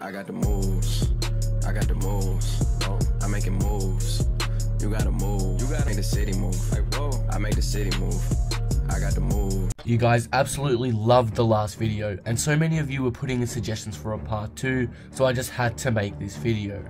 I got the moves. I got the moves. Oh, I'm making moves. You gotta move. You gotta make the city move. Like, whoa. I make the city move. I got the move. You guys absolutely loved the last video, and so many of you were putting in suggestions for a part 2, so I just had to make this video.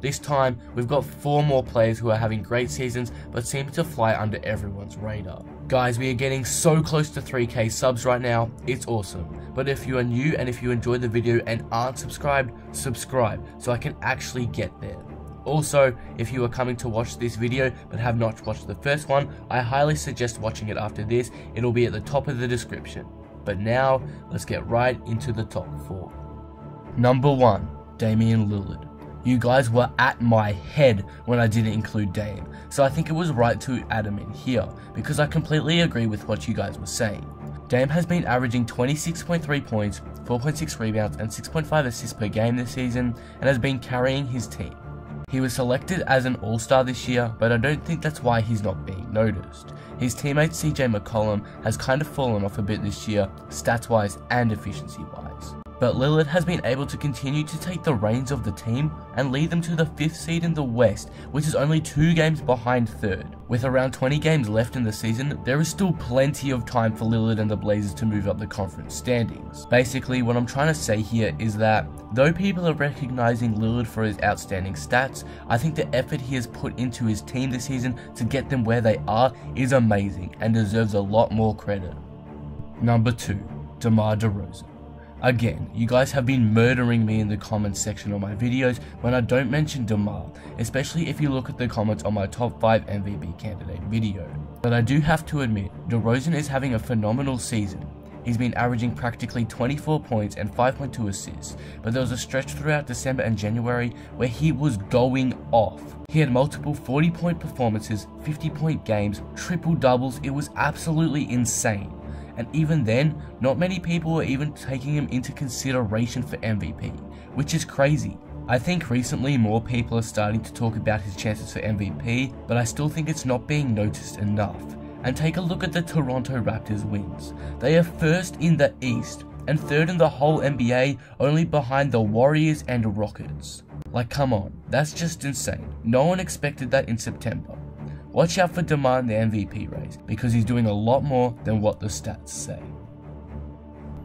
This time, we've got 4 more players who are having great seasons, but seem to fly under everyone's radar. Guys, we are getting so close to 3k subs right now, it's awesome. But if you are new and if you enjoyed the video and aren't subscribed, subscribe so I can actually get there. Also, if you are coming to watch this video but have not watched the first one, I highly suggest watching it after this. It'll be at the top of the description. But now, let's get right into the top 4. Number 1, Damian Lillard. You guys were at my head when I didn't include Dame, so I think it was right to add him in here, because I completely agree with what you guys were saying. Dame has been averaging 26.3 points, 4.6 rebounds and 6.5 assists per game this season, and has been carrying his team. He was selected as an all-star this year, but I don't think that's why he's not being noticed. His teammate CJ McCollum has kind of fallen off a bit this year, stats-wise and efficiency-wise. But Lillard has been able to continue to take the reins of the team and lead them to the 5th seed in the West, which is only 2 games behind 3rd. With around 20 games left in the season, there is still plenty of time for Lillard and the Blazers to move up the conference standings. Basically, what I'm trying to say here is that, though people are recognizing Lillard for his outstanding stats, I think the effort he has put into his team this season to get them where they are is amazing and deserves a lot more credit. Number 2, DeMar DeRozan. Again, you guys have been murdering me in the comments section on my videos when I don't mention DeMar, especially if you look at the comments on my top 5 MVP candidate video. But I do have to admit, DeRozan is having a phenomenal season. He's been averaging practically 24 points and 5.2 assists, but there was a stretch throughout December and January where he was going off. He had multiple 40-point performances, 50-point games, triple doubles. It was absolutely insane. And even then, not many people were even taking him into consideration for MVP, which is crazy. I think recently more people are starting to talk about his chances for MVP, but I still think it's not being noticed enough. And take a look at the Toronto Raptors wins. They are 1st in the East and 3rd in the whole NBA, only behind the Warriors and Rockets. Like, come on, that's just insane. No one expected that in September. Watch out for DeMar in the MVP race, because he's doing a lot more than what the stats say.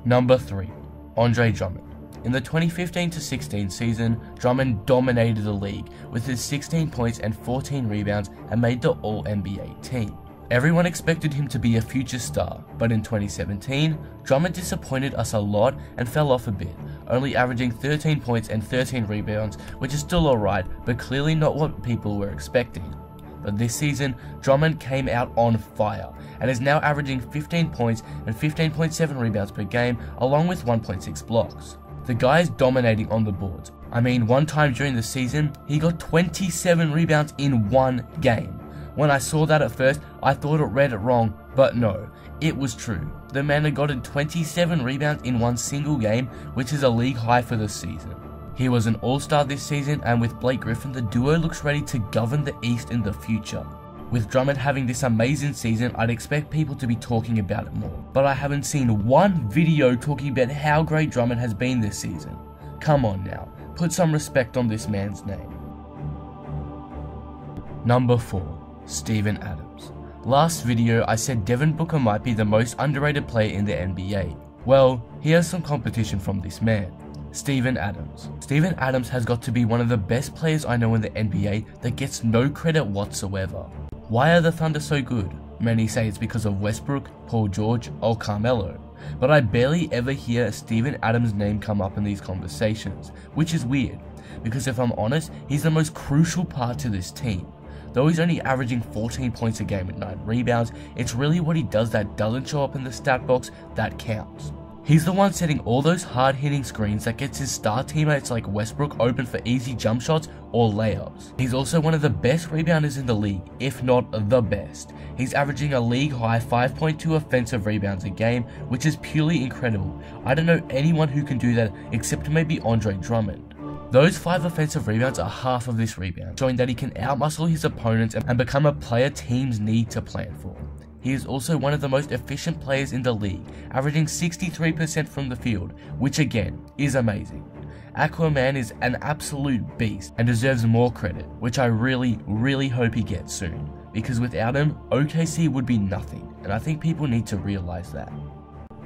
Number 3, Andre Drummond. In the 2015-16 season, Drummond dominated the league with his 16 points and 14 rebounds and made the All-NBA team. Everyone expected him to be a future star, but in 2017, Drummond disappointed us a lot and fell off a bit, only averaging 13 points and 13 rebounds, which is still alright, but clearly not what people were expecting. But this season, Drummond came out on fire and is now averaging 15 points and 15.7 rebounds per game, along with 1.6 blocks. The guy is dominating on the boards. I mean, one time during the season, he got 27 rebounds in 1 game. When I saw that at first, I thought it read it wrong, but no, it was true. The man had gotten 27 rebounds in 1 single game, which is a league high for the season. He was an all-star this season, and with Blake Griffin, the duo looks ready to govern the East in the future. With Drummond having this amazing season, I'd expect people to be talking about it more. But I haven't seen one video talking about how great Drummond has been this season. Come on now, put some respect on this man's name. Number 4, Steven Adams. Last video, I said Devin Booker might be the most underrated player in the NBA. Well, he has some competition from this man. Steven Adams. Steven Adams has got to be one of the best players I know in the NBA that gets no credit whatsoever. Why are the Thunder so good? Many say it's because of Westbrook, Paul George, or Carmelo. But I barely ever hear Steven Adams' name come up in these conversations, which is weird, because if I'm honest, he's the most crucial part to this team. Though he's only averaging 14 points a game with 9 rebounds, it's really what he does that doesn't show up in the stat box that counts. He's the one setting all those hard-hitting screens that gets his star teammates like Westbrook open for easy jump shots or layups. He's also one of the best rebounders in the league, if not the best. He's averaging a league-high 5.2 offensive rebounds a game, which is purely incredible. I don't know anyone who can do that except maybe Andre Drummond. Those 5 offensive rebounds are half of this rebound, showing that he can outmuscle his opponents and become a player teams need to plan for. He is also one of the most efficient players in the league, averaging 63% from the field, which again is amazing. Aquaman is an absolute beast and deserves more credit, which I really hope he gets soon, because without him, OKC would be nothing, and I think people need to realize that.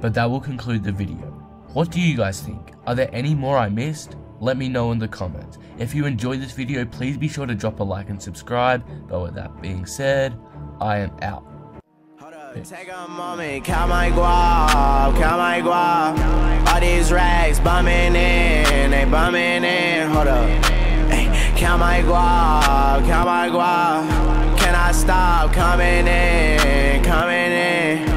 But that will conclude the video. What do you guys think? Are there any more I missed? Let me know in the comments. If you enjoyed this video, please be sure to drop a like and subscribe, but with that being said, I am out. Take a moment, count my guap, count my guap. All these racks bumming in, they bumming in. Hold up, hey, count my guap, count my guap. Can I stop coming in, coming in?